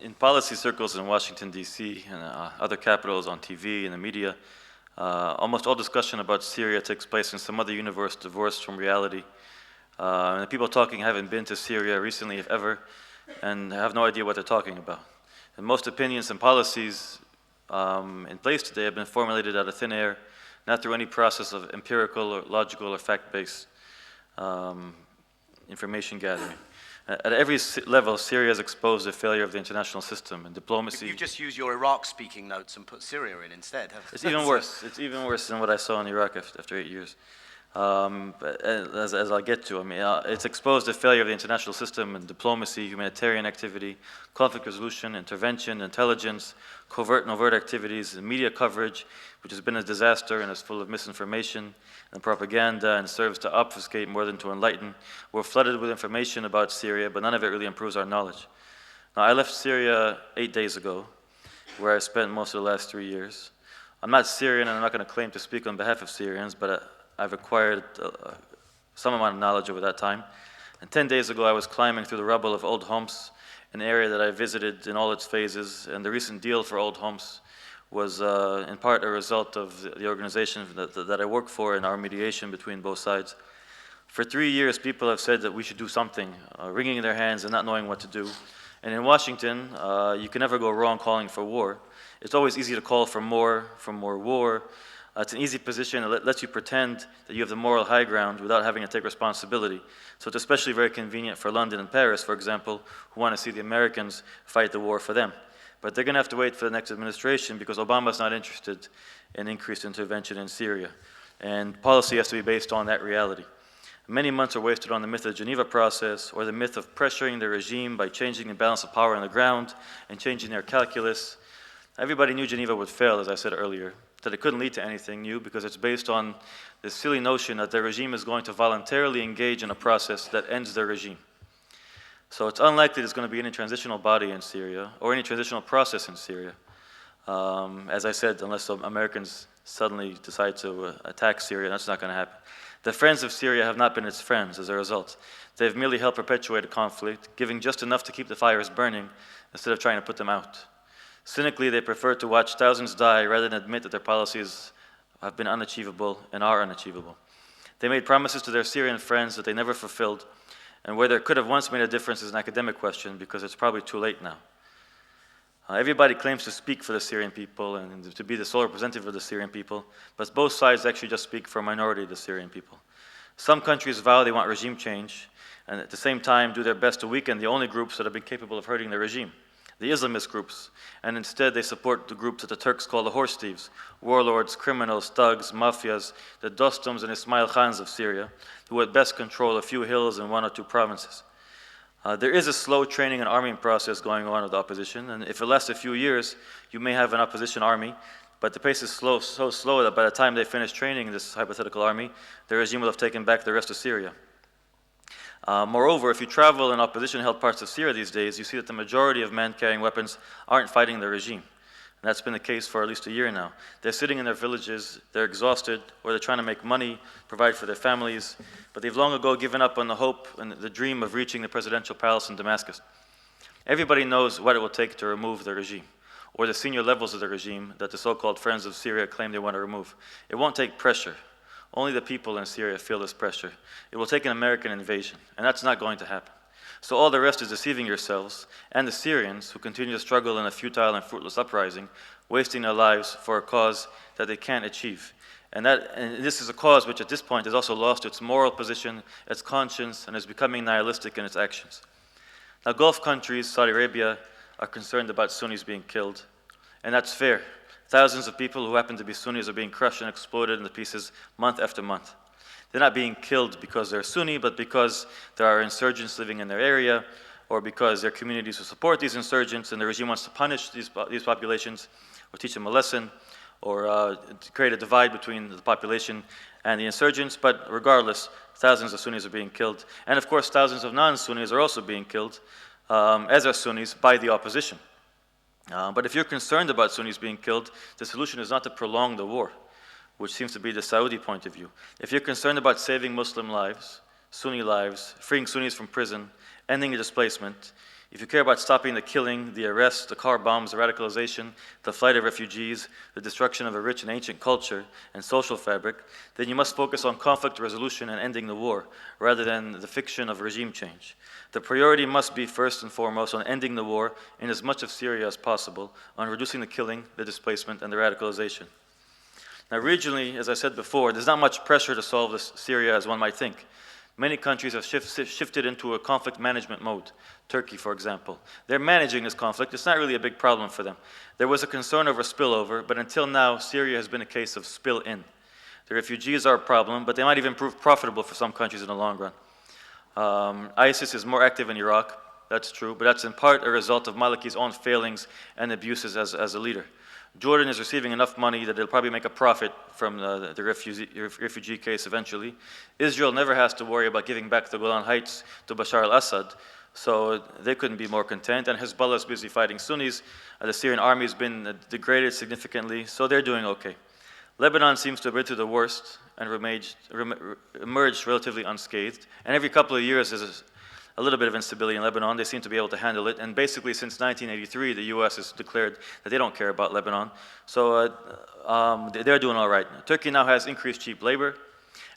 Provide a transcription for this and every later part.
In policy circles in Washington, D.C., and other capitals on TV and the media, almost all discussion about Syria takes place in some other universe divorced from reality. And the people talking haven't been to Syria recently, if ever, and have no idea what they're talking about. And most opinions and policies in place today have been formulated out of thin air, not through any process of empirical or logical or fact-based information gathering. At every level, Syria has exposed the failure of the international system and diplomacy. You've just used your Iraq speaking notes and put Syria in instead, haven't you? It's even worse. It's even worse than what I saw in Iraq after 8 years. As I'll get to, it's exposed the failure of the international system and diplomacy, humanitarian activity, conflict resolution, intervention, intelligence, covert and overt activities, and media coverage, which has been a disaster and is full of misinformation and propaganda and serves to obfuscate more than to enlighten. We're flooded with information about Syria, but none of it really improves our knowledge. Now, I left Syria 8 days ago, where I spent most of the last 3 years. I'm not Syrian, and I'm not going to claim to speak on behalf of Syrians, but I've acquired some amount of knowledge over that time. And 10 days ago, I was climbing through the rubble of old Homs, an area that I visited in all its phases. And the recent deal for old Homs was in part a result of the organization that I work for and our mediation between both sides. For 3 years, people have said that we should do something, wringing their hands and not knowing what to do. And in Washington, you can never go wrong calling for war. It's always easy to call for more war. It's an easy position. It lets you pretend that you have the moral high ground without having to take responsibility. So it's especially very convenient for London and Paris, for example, who want to see the Americans fight the war for them. But they're going to have to wait for the next administration because Obama's not interested in increased intervention in Syria. And policy has to be based on that reality. Many months are wasted on the myth of the Geneva process or the myth of pressuring the regime by changing the balance of power on the ground and changing their calculus. Everybody knew Geneva would fail, as I said earlier, that it couldn't lead to anything new because it's based on this silly notion that the regime is going to voluntarily engage in a process that ends their regime. So it's unlikely there's going to be any transitional body in Syria or any transitional process in Syria. As I said, unless some Americans suddenly decide to attack Syria, that's not going to happen. The friends of Syria have not been its friends as a result. They've merely helped perpetuate a conflict, giving just enough to keep the fires burning instead of trying to put them out. Cynically, they prefer to watch thousands die rather than admit that their policies have been unachievable and are unachievable. They made promises to their Syrian friends that they never fulfilled, and whether it could have once made a difference is an academic question because it's probably too late now. Everybody claims to speak for the Syrian people and to be the sole representative of the Syrian people, but both sides actually just speak for a minority of the Syrian people. Some countries vow they want regime change, and at the same time do their best to weaken the only groups that have been capable of hurting the regime, the Islamist groups, and instead they support the groups that the Turks call the horse thieves, warlords, criminals, thugs, mafias, the Dostums and Ismail Khans of Syria, who at best control a few hills and 1 or 2 provinces. There is a slow training and arming process going on of the opposition, and if it lasts a few years, you may have an opposition army, but the pace is so slow that by the time they finish training this hypothetical army, the regime will have taken back the rest of Syria. Moreover, if you travel in opposition-held parts of Syria these days, you see that the majority of men carrying weapons aren't fighting the regime. And that's been the case for at least a year now. They're sitting in their villages, they're exhausted, or they're trying to make money, provide for their families, but they've long ago given up on the hope and the dream of reaching the presidential palace in Damascus. Everybody knows what it will take to remove the regime, or the senior levels of the regime that the so-called Friends of Syria claim they want to remove. It won't take pressure. Only the people in Syria feel this pressure. It will take an American invasion, and that's not going to happen. So all the rest is deceiving yourselves and the Syrians who continue to struggle in a futile and fruitless uprising, wasting their lives for a cause that they can't achieve. And this is a cause which at this point has also lost its moral position, its conscience, and is becoming nihilistic in its actions. Now, Gulf countries, Saudi Arabia, are concerned about Sunnis being killed, and that's fair. Thousands of people who happen to be Sunnis are being crushed and exploded into pieces month after month. They're not being killed because they're Sunni, but because there are insurgents living in their area, or because there are communities who support these insurgents, and the regime wants to punish these populations, or teach them a lesson, or create a divide between the population and the insurgents. But regardless, thousands of Sunnis are being killed. And of course, thousands of non-Sunnis are also being killed, as are Sunnis, by the opposition. But if you're concerned about Sunnis being killed, the solution is not to prolong the war, which seems to be the Saudi point of view. If you're concerned about saving Muslim lives, Sunni lives, freeing Sunnis from prison, ending the displacement, If you care about stopping the killing, the arrests, the car bombs, the radicalization, the flight of refugees, the destruction of a rich and ancient culture and social fabric, then you must focus on conflict resolution and ending the war, rather than the fiction of regime change. The priority must be first and foremost on ending the war in as much of Syria as possible, on reducing the killing, the displacement, and the radicalization. Now regionally, as I said before, there's not much pressure to solve this Syria as one might think. Many countries have shifted into a conflict management mode. Turkey, for example. They're managing this conflict. It's not really a big problem for them. There was a concern over spillover, but until now, Syria has been a case of spill in. The refugees are a problem, but they might even prove profitable for some countries in the long run. ISIS is more active in Iraq, that's true, but that's in part a result of Maliki's own failings and abuses as a leader. Jordan is receiving enough money that they'll probably make a profit from the refugee case eventually. Israel never has to worry about giving back the Golan Heights to Bashar al-Assad, so they couldn't be more content. And Hezbollah is busy fighting Sunnis. The Syrian army has been degraded significantly, so they're doing okay. Lebanon seems to have been through the worst and emerged relatively unscathed. And every couple of years there's a little bit of instability in Lebanon. They seem to be able to handle it. And basically since 1983, the US has declared that they don't care about Lebanon. So they're doing all right. Turkey now has increased cheap labor.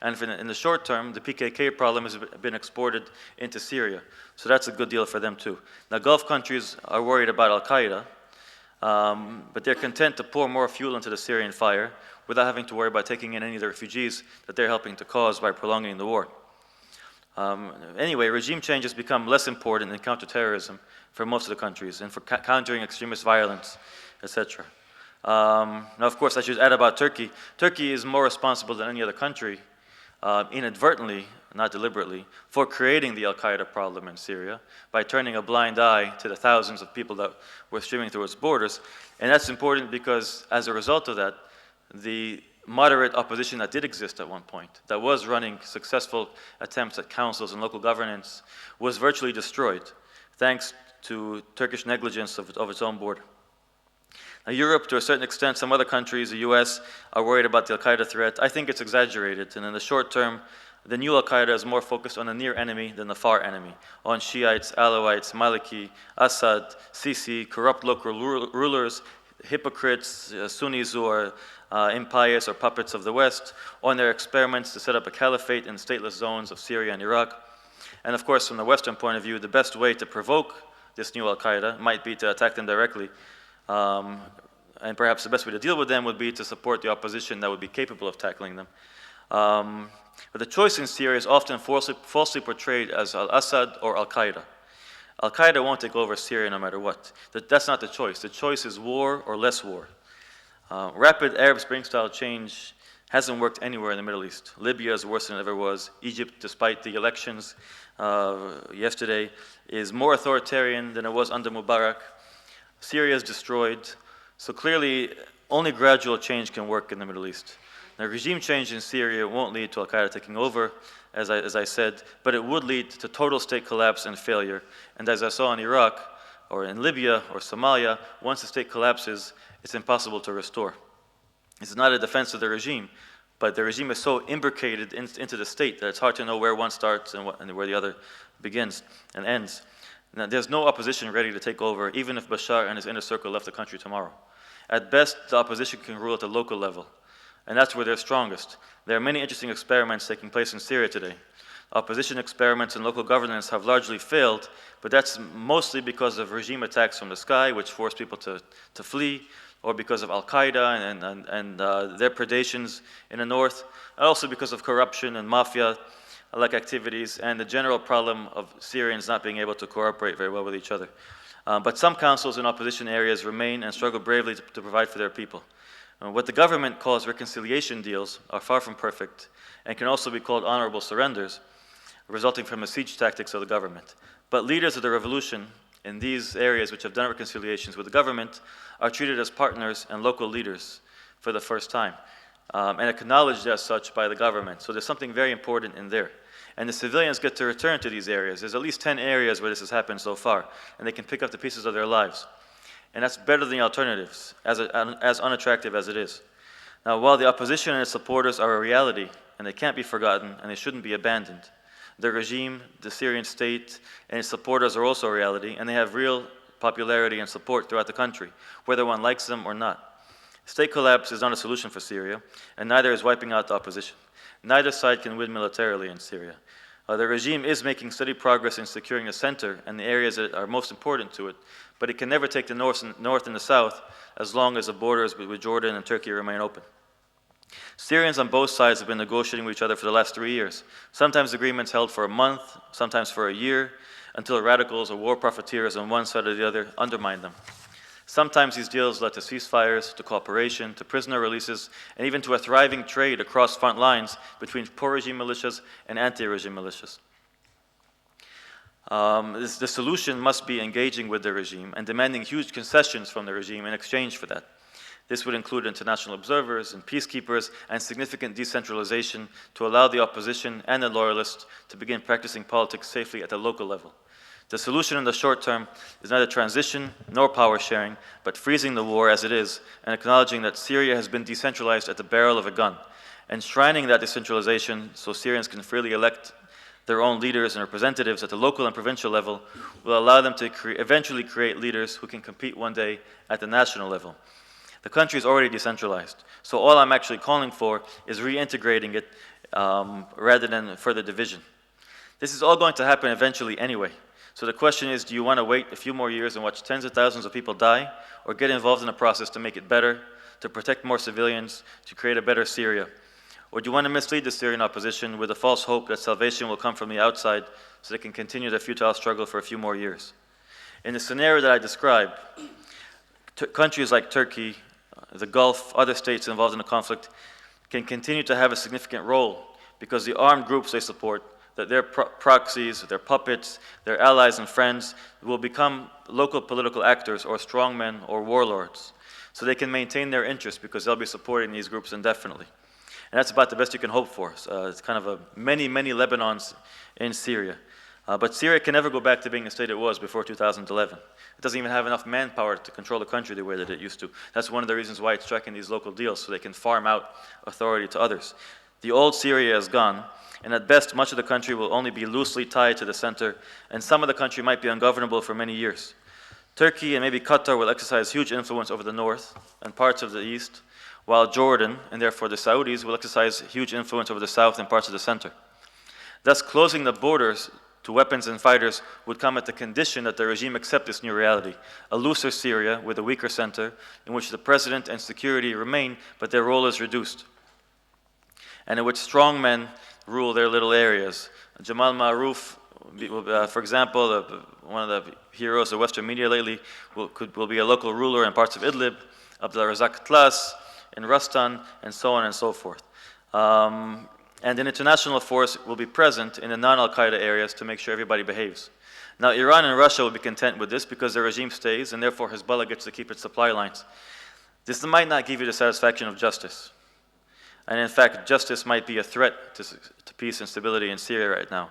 And in the short term, the PKK problem has been exported into Syria. So that's a good deal for them too. Now Gulf countries are worried about Al-Qaeda, but they're content to pour more fuel into the Syrian fire without having to worry about taking in any of the refugees that they're helping to cause by prolonging the war. Anyway, regime change has become less important in counterterrorism for most of the countries and for countering extremist violence, etc. Now, of course, I should add about Turkey. Turkey is more responsible than any other country, inadvertently, not deliberately, for creating the Al-Qaeda problem in Syria by turning a blind eye to the thousands of people that were streaming through its borders. And that's important because, as a result of that, the moderate opposition that did exist at one point, that was running successful attempts at councils and local governance, was virtually destroyed, thanks to Turkish negligence of its own border. Now, Europe, to a certain extent, some other countries, the US, are worried about the Al-Qaeda threat. I think it's exaggerated, and in the short term, the new Al-Qaeda is more focused on the near enemy than the far enemy, on Shiites, Alawites, Maliki, Assad, Sisi, corrupt local rulers, hypocrites, Sunnis who are impious or puppets of the West, on their experiments to set up a caliphate in stateless zones of Syria and Iraq. And of course, from the Western point of view, the best way to provoke this new Al-Qaeda might be to attack them directly. And perhaps the best way to deal with them would be to support the opposition that would be capable of tackling them. But the choice in Syria is often falsely portrayed as al-Assad or Al-Qaeda. Al-Qaeda won't take over Syria no matter what. That's not the choice. The choice is war or less war. Rapid Arab Spring-style change hasn't worked anywhere in the Middle East. Libya is worse than it ever was. Egypt, despite the elections yesterday, is more authoritarian than it was under Mubarak. Syria is destroyed. So clearly, only gradual change can work in the Middle East. Now, regime change in Syria won't lead to Al-Qaeda taking over, as I said, but it would lead to total state collapse and failure. And as I saw in Iraq, or in Libya, or Somalia, once the state collapses, it's impossible to restore. It's not a defense of the regime, but the regime is so imbricated into the state that it's hard to know where one starts and where the other begins and ends. Now, there's no opposition ready to take over, even if Bashar and his inner circle left the country tomorrow. At best, the opposition can rule at the local level, and that's where they're strongest. There are many interesting experiments taking place in Syria today. Opposition experiments in local governance have largely failed, but that's mostly because of regime attacks from the sky, which force people to flee, or because of Al-Qaeda and their predations in the north, and also because of corruption and mafia-like activities, and the general problem of Syrians not being able to cooperate very well with each other. But some councils in opposition areas remain and struggle bravely to provide for their people. What the government calls reconciliation deals are far from perfect and can also be called honorable surrenders, resulting from the siege tactics of the government. But leaders of the revolution in these areas which have done reconciliations with the government are treated as partners and local leaders for the first time, and acknowledged as such by the government. So there's something very important in there. And the civilians get to return to these areas. There's at least 10 areas where this has happened so far, and they can pick up the pieces of their lives. And that's better than the alternatives, as unattractive as it is. Now, while the opposition and its supporters are a reality, and they can't be forgotten, and they shouldn't be abandoned, The regime, the Syrian state, and its supporters are also a reality, and they have real popularity and support throughout the country, whether one likes them or not. State collapse is not a solution for Syria, and neither is wiping out the opposition. Neither side can win militarily in Syria. The regime is making steady progress in securing the center and the areas that are most important to it, but it can never take the north and the south as long as the borders with Jordan and Turkey remain open. Syrians on both sides have been negotiating with each other for the last 3 years. Sometimes agreements held for a month, sometimes for a year, until radicals or war profiteers on one side or the other undermined them. Sometimes these deals led to ceasefires, to cooperation, to prisoner releases, and even to a thriving trade across front lines between pro-regime militias and anti-regime militias. The solution must be engaging with the regime and demanding huge concessions from the regime in exchange for that. This would include international observers and peacekeepers and significant decentralization to allow the opposition and the loyalists to begin practicing politics safely at the local level. The solution in the short term is neither transition nor power sharing, but freezing the war as it is and acknowledging that Syria has been decentralized at the barrel of a gun, enshrining that decentralization so Syrians can freely elect their own leaders and representatives at the local and provincial level will allow them to eventually create leaders who can compete one day at the national level. The country is already decentralized, so all I'm actually calling for is reintegrating it rather than further division. This is all going to happen eventually anyway. So the question is, do you want to wait a few more years and watch tens of thousands of people die, or get involved in the process to make it better, to protect more civilians, to create a better Syria? Or do you want to mislead the Syrian opposition with a false hope that salvation will come from the outside so they can continue their futile struggle for a few more years? In the scenario that I described, countries like Turkey, the Gulf, other states involved in the conflict can continue to have a significant role because the armed groups they support, that their proxies, their puppets, their allies and friends will become local political actors or strongmen or warlords. So they can maintain their interests because they'll be supporting these groups indefinitely. And that's about the best you can hope for. It's kind of many Lebanons in Syria. But Syria can never go back to being the state it was before 2011. It doesn't even have enough manpower to control the country the way that it used to. That's one of the reasons why it's striking these local deals, so they can farm out authority to others. The old Syria is gone, and at best, much of the country will only be loosely tied to the center, and some of the country might be ungovernable for many years. Turkey and maybe Qatar will exercise huge influence over the north and parts of the east, while Jordan, and therefore the Saudis, will exercise huge influence over the south and parts of the center. Thus, closing the borders to weapons and fighters would come at the condition that the regime accept this new reality, a looser Syria with a weaker center, in which the president and security remain, but their role is reduced, and in which strong men rule their little areas. Jamal Maruf, for example, one of the heroes of Western media lately, will be a local ruler in parts of Idlib, Abdul Razak Tlas, in Rastan, and so on and so forth. And an international force will be present in the non-Al-Qaeda areas to make sure everybody behaves. Now, Iran and Russia will be content with this because their regime stays, and therefore Hezbollah gets to keep its supply lines. This might not give you the satisfaction of justice. And in fact, justice might be a threat to peace and stability in Syria right now.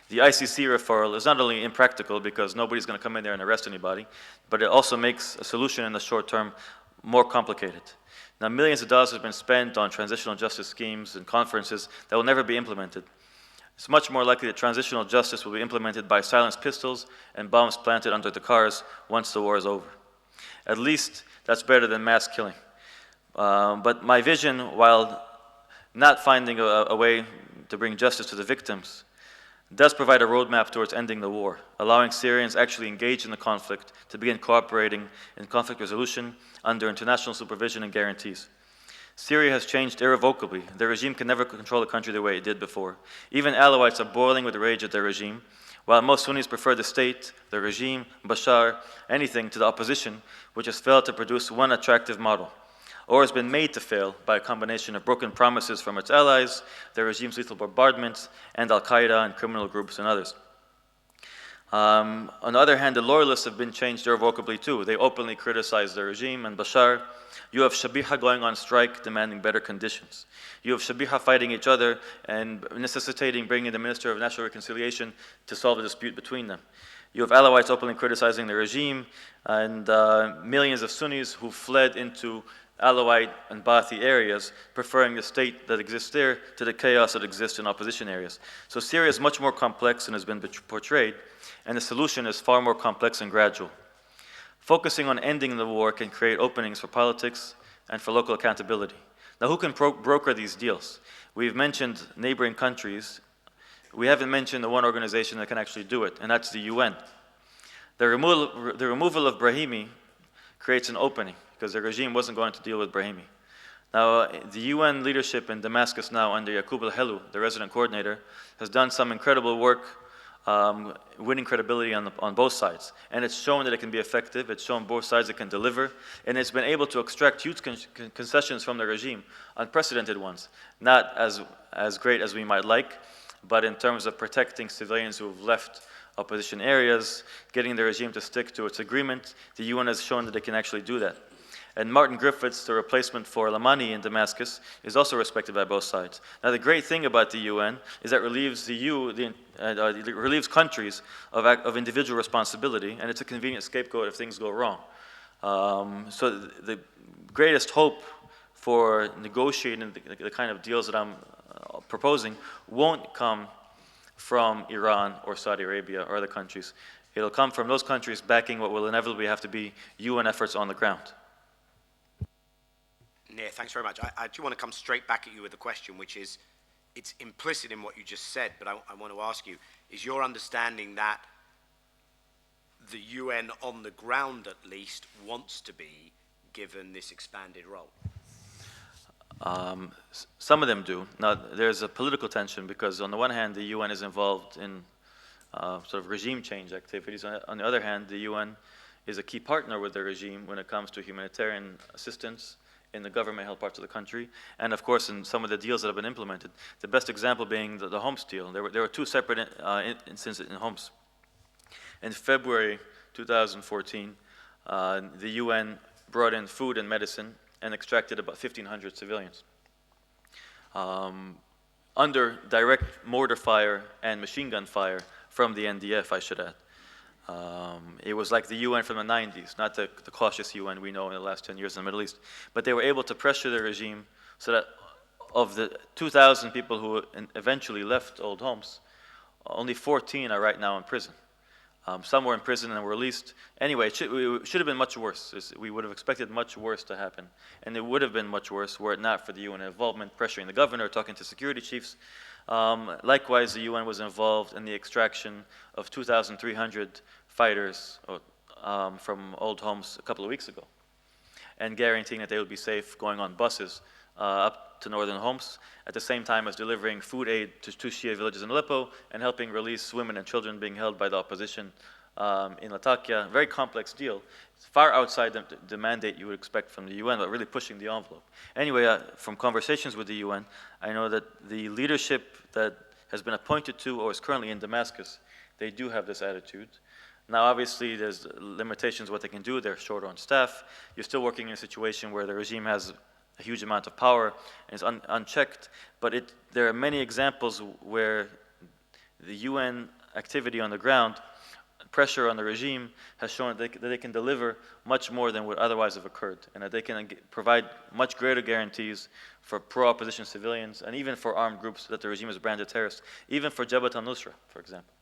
The ICC referral is not only impractical because nobody's going to come in there and arrest anybody, but it also makes a solution in the short term more complicated. Now, millions of dollars have been spent on transitional justice schemes and conferences that will never be implemented. It's much more likely that transitional justice will be implemented by silenced pistols and bombs planted under the cars once the war is over. At least that's better than mass killing. But my vision, while not finding a way to bring justice to the victims, does provide a roadmap towards ending the war, allowing Syrians actually engaged in the conflict to begin cooperating in conflict resolution under international supervision and guarantees. Syria has changed irrevocably. The regime can never control the country the way it did before. Even Alawites are boiling with rage at their regime, while most Sunnis prefer the state, the regime, Bashar, anything to the opposition, which has failed to produce one attractive model, or has been made to fail by a combination of broken promises from its allies, the regime's lethal bombardments, and Al-Qaeda and criminal groups and others. On the other hand, the loyalists have been changed irrevocably too. They openly criticize the regime and Bashar. You have Shabiha going on strike, demanding better conditions. You have Shabiha fighting each other and necessitating bringing the Minister of National Reconciliation to solve the dispute between them. You have Alawites openly criticizing the regime, and millions of Sunnis who fled into Alawite and Baathi areas, preferring the state that exists there to the chaos that exists in opposition areas. So Syria is much more complex than has been portrayed, and the solution is far more complex and gradual. Focusing on ending the war can create openings for politics and for local accountability. Now, who can broker these deals? We've mentioned neighboring countries. We haven't mentioned the one organization that can actually do it, and that's the UN. The removal of Brahimi creates an opening, because the regime wasn't going to deal with Brahimi. Now, the UN leadership in Damascus now, under Yaqub al-Helu, the resident coordinator, has done some incredible work winning credibility on both sides. And it's shown that it can be effective, it's shown both sides it can deliver, and it's been able to extract huge concessions from the regime, unprecedented ones. Not as great as we might like, but in terms of protecting civilians who have left opposition areas, getting the regime to stick to its agreement, the UN has shown that it can actually do that. And Martin Griffiths, the replacement for Lamani in Damascus, is also respected by both sides. Now, the great thing about the UN is that it relieves it relieves countries of individual responsibility, and it's a convenient scapegoat if things go wrong. So the greatest hope for negotiating the kind of deals that I'm proposing won't come from Iran or Saudi Arabia or other countries. It'll come from those countries backing what will inevitably have to be UN efforts on the ground. Nir, thanks very much. I do want to come straight back at you with a question, which is, it's implicit in what you just said, but I want to ask you, is your understanding that the UN on the ground at least wants to be given this expanded role? Some of them do. Now, there's a political tension because on the one hand, the UN is involved in sort of regime change activities. On the other hand, the UN is a key partner with the regime when it comes to humanitarian assistance in the government-held parts of the country, and of course in some of the deals that have been implemented. The best example being the Homs deal. There were two separate incidents in Homs. In February 2014, the UN brought in food and medicine and extracted about 1,500 civilians. Under direct mortar fire and machine gun fire from the NDF, I should add. It was like the UN from the 90s, not the cautious UN we know in the last 10 years in the Middle East. But they were able to pressure the regime so that of the 2,000 people who eventually left old homes, only 14 are right now in prison. Some were in prison and were released. Anyway, it should have been much worse. We would have expected much worse to happen. And it would have been much worse were it not for the UN involvement, pressuring the governor, talking to security chiefs. Likewise, the UN was involved in the extraction of 2,300 fighters from old homes a couple of weeks ago, and guaranteeing that they would be safe going on buses up to northern Homs, at the same time as delivering food aid to two Shia villages in Aleppo and helping release women and children being held by the opposition in Latakia. Very complex deal. It's far outside the mandate you would expect from the UN, but really pushing the envelope. Anyway, from conversations with the UN, I know that the leadership that has been appointed to or is currently in Damascus, they do have this attitude. Now, obviously, there's limitations what they can do. They're short on staff. You're still working in a situation where the regime has a huge amount of power and is unchecked. But there are many examples where the UN activity on the ground, pressure on the regime, has shown that they can deliver much more than would otherwise have occurred, and that they can provide much greater guarantees for pro-opposition civilians and even for armed groups that the regime has branded terrorists, even for Jabhat al-Nusra, for example.